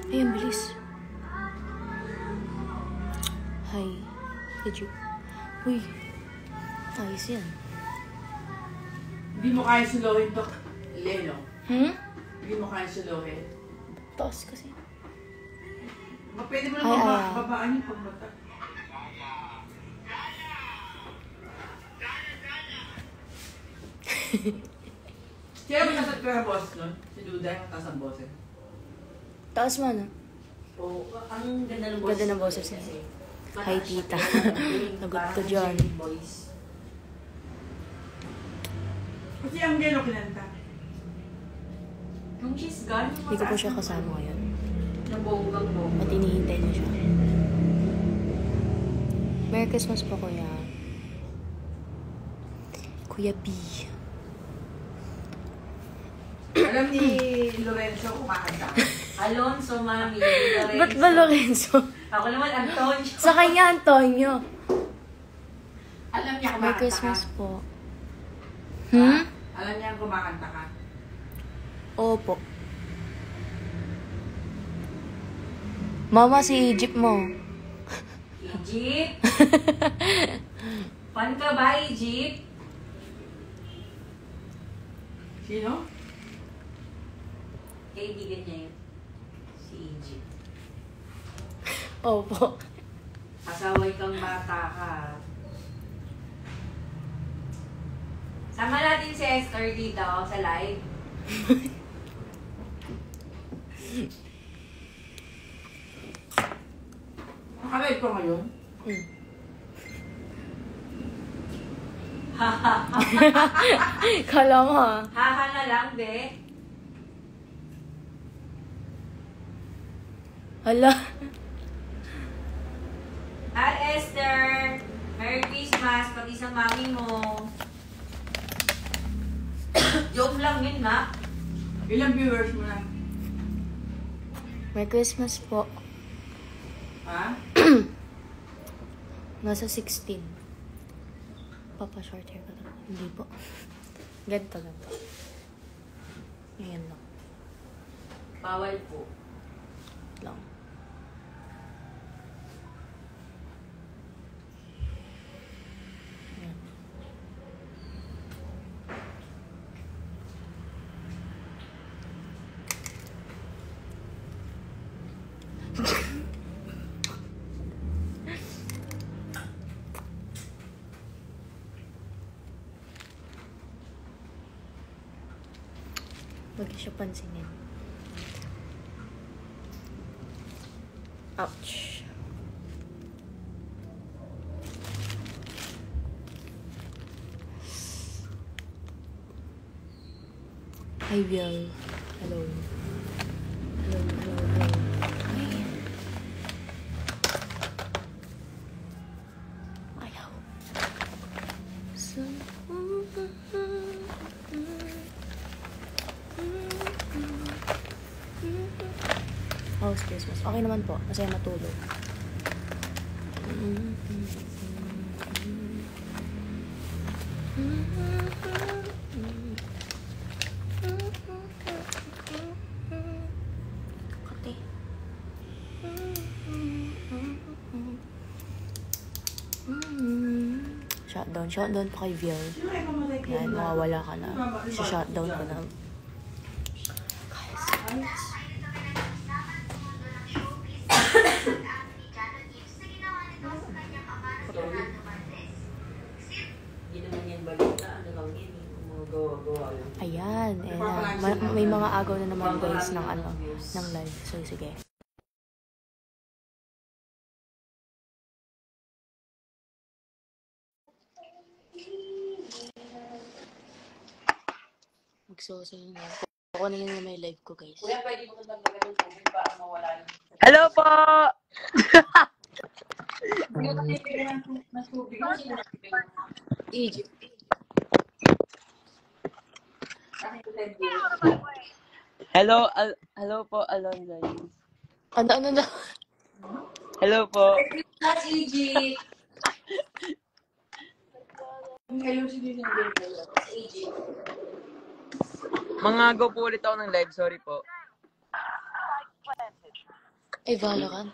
Ay, ang bilis. Hi. Did you? Uy. Ayos yan. Hindi mo kaya suluhin to, Leno. Hindi mo kaya suluhin. Taas kasi. Pwede mo naman babaan yung pagbata. Kaya mo nasat ka na boss nun? Si Duda yung taas ang boses. Taas mo, no? Oo, ang ganda ng boses. Ganda ng boses niya. Hi, tita. Nagot ko dyan. Kasi ang Leno kinanta. Nung she's gone, Hindi ko po siya kasama ngayon. nabonggang-bonggang. At inihintay na siya. Merry Christmas po, Kuya. Kuya B. Alam ni Lorenzo kumakanta. Alonso, Mami. Lorenzo. Ba't ba Lorenzo? Ako naman, Antonio. Sa kanya, Antonio. Alam niya Merry kumakanta Christmas ka. po. Alam niya kumakanta ka. Opo. Mama, si Jeep mo. Egypt? Fan ka ba, Egypt? Sino? Kaibigan niya yun. Si Egypt. Opo. Kasaway kang bata ka. Sama natin si Esther dito sa live. Nakalive ko ngayon? Kala mo, ha? Haha na lang, be. Hala. Hi, Esther! Merry Christmas, pati sa mami mo. Joke lang yun, ma. Ilang viewers mo na? Merry Christmas po. Ha? Nasa 16. Papa, short hair ka na. Hindi po. Ganito. Ngayon lang. Bawal po. Lang. Ayan. Huwag siya pansinin. Ouch. Hi, Biel. Hello. Hello. Ay. Ayaw. How's Christmas? Okay naman po. Masaya matulog. Kati. Shutdown pa kay Viel. Yan, mawawala ka na. Shutdown ko na. Guys. Hindi naman yan balita. Ano lang yan, mga gawa-gawa lang. Ayan, may mga agaw na naman guys ng live. So, sige. Magsusunod na. Ako na lang na may live ko, guys. Kuya, pwede mo nang dagdagan ng tubig para mawala yung... Hello po! Egypt. Hello po, Alonzo. Ano? Hello po. That's Egypt! Hello, sino yung Egypt. Mga go po ulit ako ng live, sorry po. Ay, Valorant.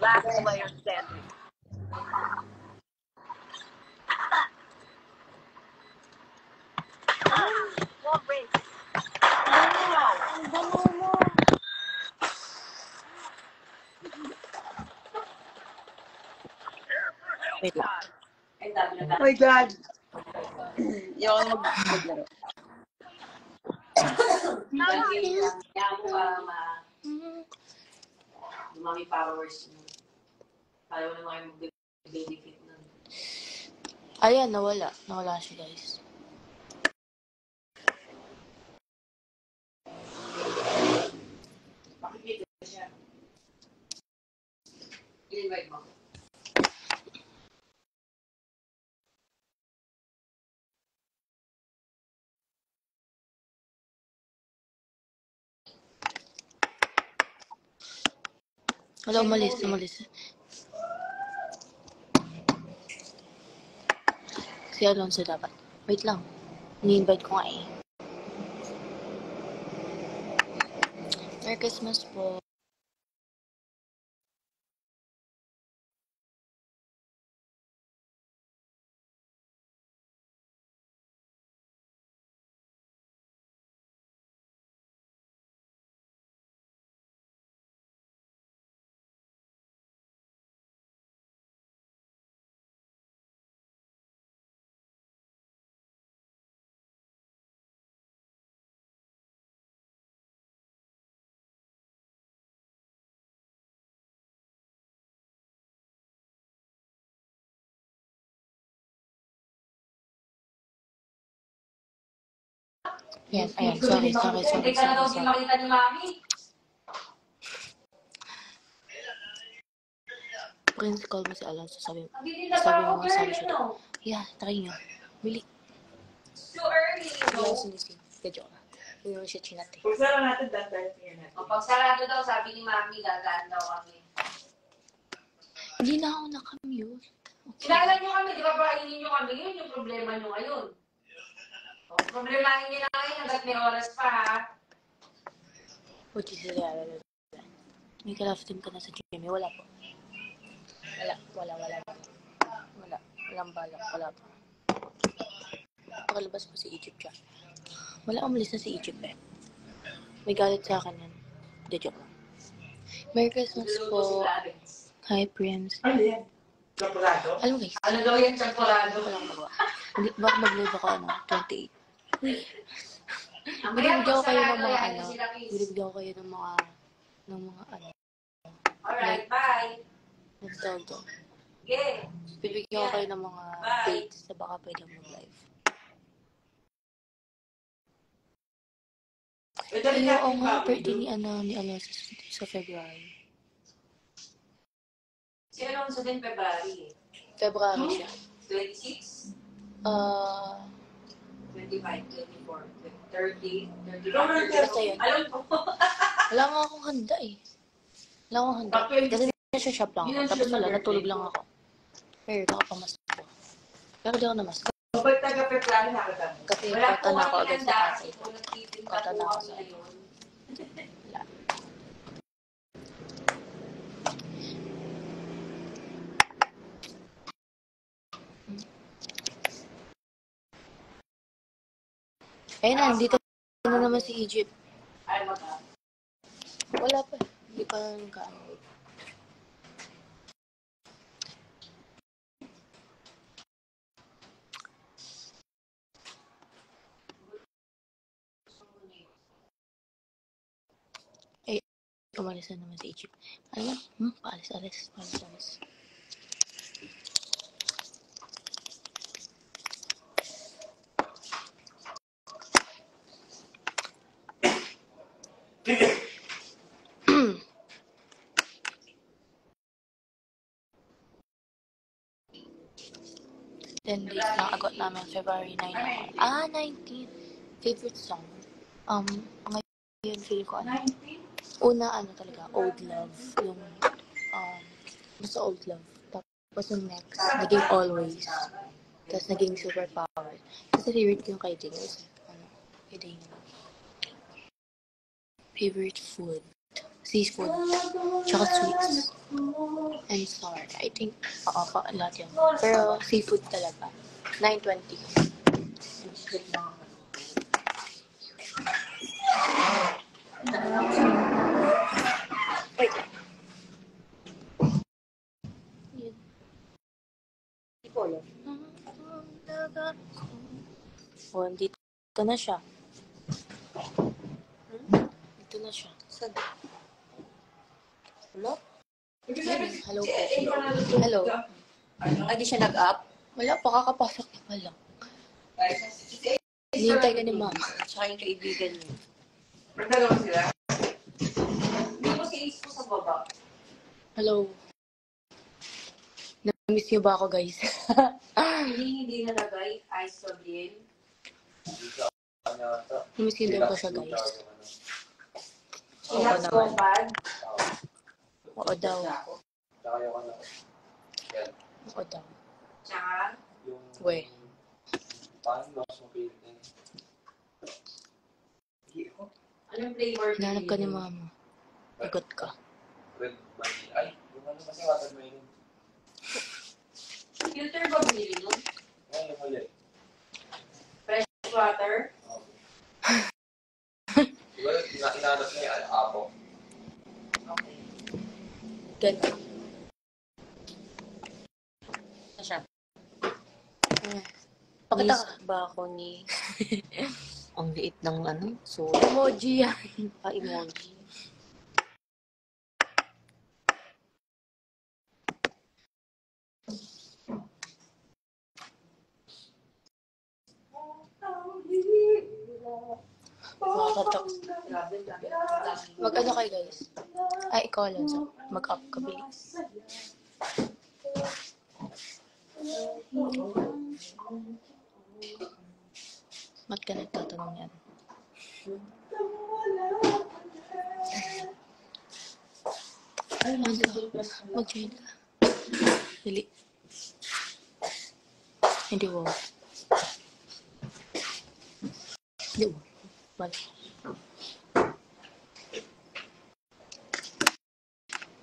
Last player standing. Wait lang. Ay, dami na Oh my God! Hindi ako maglaro. Lagi lang. Kaya mo para dumami followers mo. Para mo naman kayo mag-benefit nun. Ayan, nawala. Nawala siya, guys. Makikita siya. I-invite mo. Wala, umalis. Si Alonso dapat. Wait lang. Ni-invite ko nga eh. Merry Christmas po. Yan, ayan. Sorry. Hindi ka na daw din makita ni Mami. Prince, call mo si Alonso. Sabi Hindi na sabi pa mo, ako sabi girl, siya. no? Yeah, try nyo. Bili. It's too early, Hindi no? ako sinising. Kadyo ka. Hindi mo siya chinat eh. Kung saan natin dantayin natin. O, pag sarado daw, sabi ni Mami, gagaan daw kami. Hindi na ako nakamute. Kilala nyo kami, di ba painin nyo kami? Yun yung problema nyo ngayon. O, problemahin nyo na ngayon hanggat may oras pa, ha? What is it? May ka-love team ka na sa Jimmy? Wala po. Wala. Walang balak. Wala po. Pakalabas po si Egypt siya. Wala, umalis na si Egypt eh. May galit sa akin yan. Hindi, joke lang. Merry Christmas Luluto si po. Alex. Hi, Prince. Ano yan? Chocolate? Alam mo guys, Ano daw yan, champorado? wala akong magawa. Hindi, baka mag-live ako 28. Mamaya, Binibigyan ko kayo ng sarado mga yan, ano. sila kiss. Binibigyan ko kayo ng mga ano. Alright, bye. Ang tawag doon. Okay. Binibigyan ko kayo ng mga Bye. dates na baka pwede mag-live. Ay, oo nga, birthday ni Alonso sa February. Si Alonso din February. February siya. 26, Ah, 25, 24, 30, 31, Basta yun. 32. Alam ko. wala nga akong handa eh. Wala akong handa. Kasi nasa shop lang ako. Tapos wala, natulog lang ako. Pero nakapamas ko. Pero di ako namas. Kapag taga-Peplano nakita mo. Kasi Wala kota po na ako kami agad sa handa. tatay. Kung nagtitinda Kota po na ako kami sa ngayon. Wala. Ayun na, dito na naman si Egypt. Ay, maka. Wala pa. Hindi pa nagkaan. Umalis na naman si Egypt. Ano? Paalis. Ten days lang agot namin, February 9 ako. 19. Favorite song? Ngayon feel ko 19? una talaga, Old Love. Yung, basta Old Love. Tapos yung next, naging always. Tapos naging superpower. Kasi favorite ko yung kay Ding. Ano, kay Ding. Favorite food. Seafood. Tsaka sweets. And sour. I think, lahat yun. Pero seafood talaga. 920. Wait. Yun. Polo. Oh, dito na siya. Dito na siya. Saan? Hello? Hello po. Hello. Ay, di siya nag-up? Wala pa, kakapasok na pala. Hinihintay ka ni mama. Tsaka yung kaibigan niya. Magdalawa sila? Hindi mo si Ace po sa baba. Hello. Na-miss niyo ba ako, guys? Hindi nalagay. Ice sabihin. Na-miss niyo daw ko siya, guys. Oo Relax naman. ko, bad. Oo daw. Oo daw. Tsaka, We. anong flavor? Hinanap ka ni mama. Lagot ka. Red vanilla. Ay, yung ano kasi watermelon. Filter ba binili nun? Ay, yung huli. Fresh water? Diba, inaanap niya yung apo. Okay. Ganun. Ano siya? Pakita ka. Ba ako ni... Ang liit ng ano? So, Emoji yan. emoji. Makakatok. Mag-ano kayo, guys? Ay, ikaw lang. Mag-up ka, bilis. Ba't ka nagtatanong yan? Mag-join ka. Dili. Hindi wow. Hindi wow. Balik.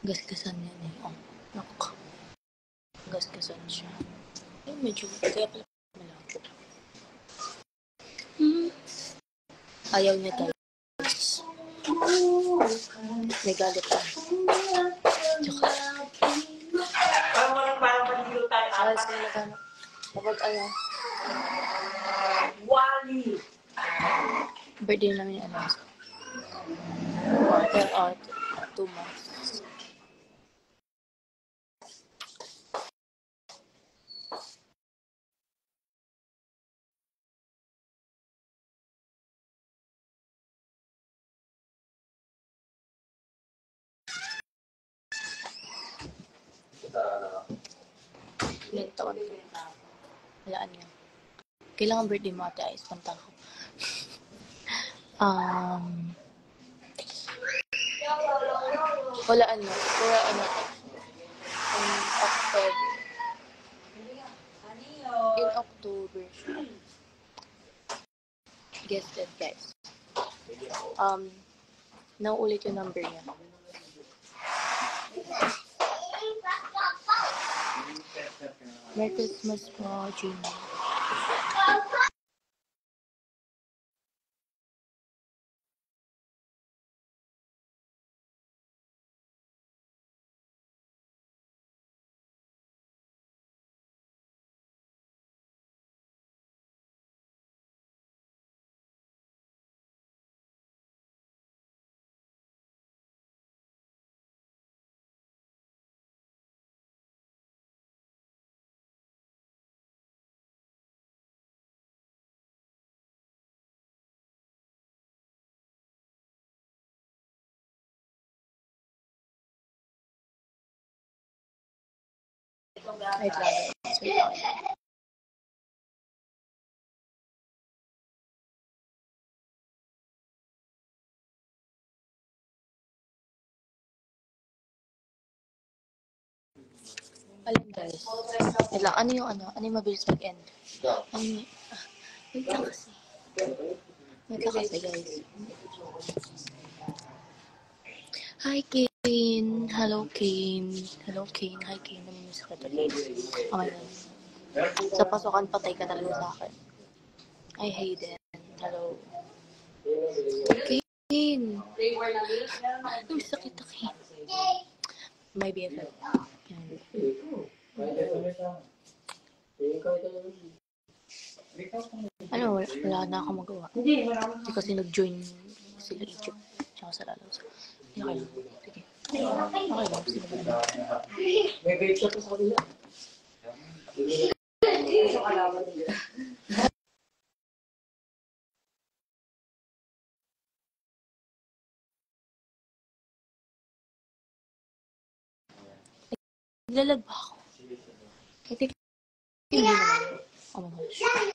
Gasgasan yan eh. Oh, nak. Gasgasan siya. Ay, medyo kaya pala malabo. Ayaw niya guys. May galit pa. Joke. Parang panilo tayo. Alas ko nagano. Kapag ano, Wally! birthday namin yung alas ko. 2 months. Ilan taon? Walaan niya. Kailangan birthday mo ate Ice. Punta ko. Walaan niya. Pero ano, October. In October siya. Guess that, guys. Nauulit yung number niya. Merry Christmas po, Gina. Wait lang. Wait lang. Alam guys. Wait lang, ano yung mabilis mag-end? Ano yung... wait lang kasi. Wait lang kasi guys. Hi Kane! Hello Kane! Hello Kane! Hi Kane! Namimiss ka tuloy. Oh my God. Sa pasokan, patay ka talaga sa akin. I hate it. Hello. Kane! Uy, sakit na Kane. My BFF. Yan. Ano, wala na akong magawa. Hindi kasi nag-join sila Egypt. Tsaka sa Lalos. Hindi okay lang. Sige. Okay lang. Sino ba naman? May vape shop sa kanila. Naglalag ba ako? Hindi naman. Oh my gosh.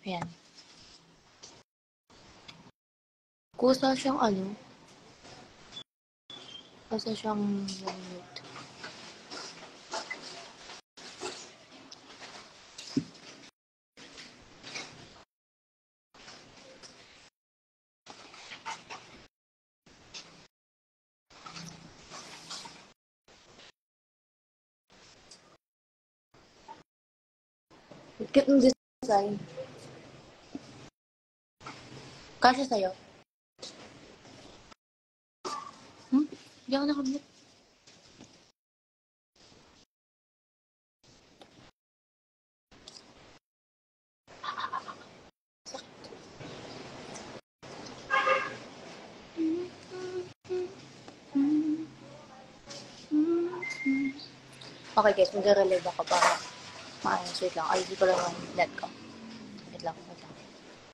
Ayan. Kusa siyang ano. Kusa siyang mute. Cute ng design. Kasya sa'yo? Hindi ako nakamute. Okay guys, mag-relive ako para maayos. Wait lang. Ayusin ko lang yung net ko. Wait lang.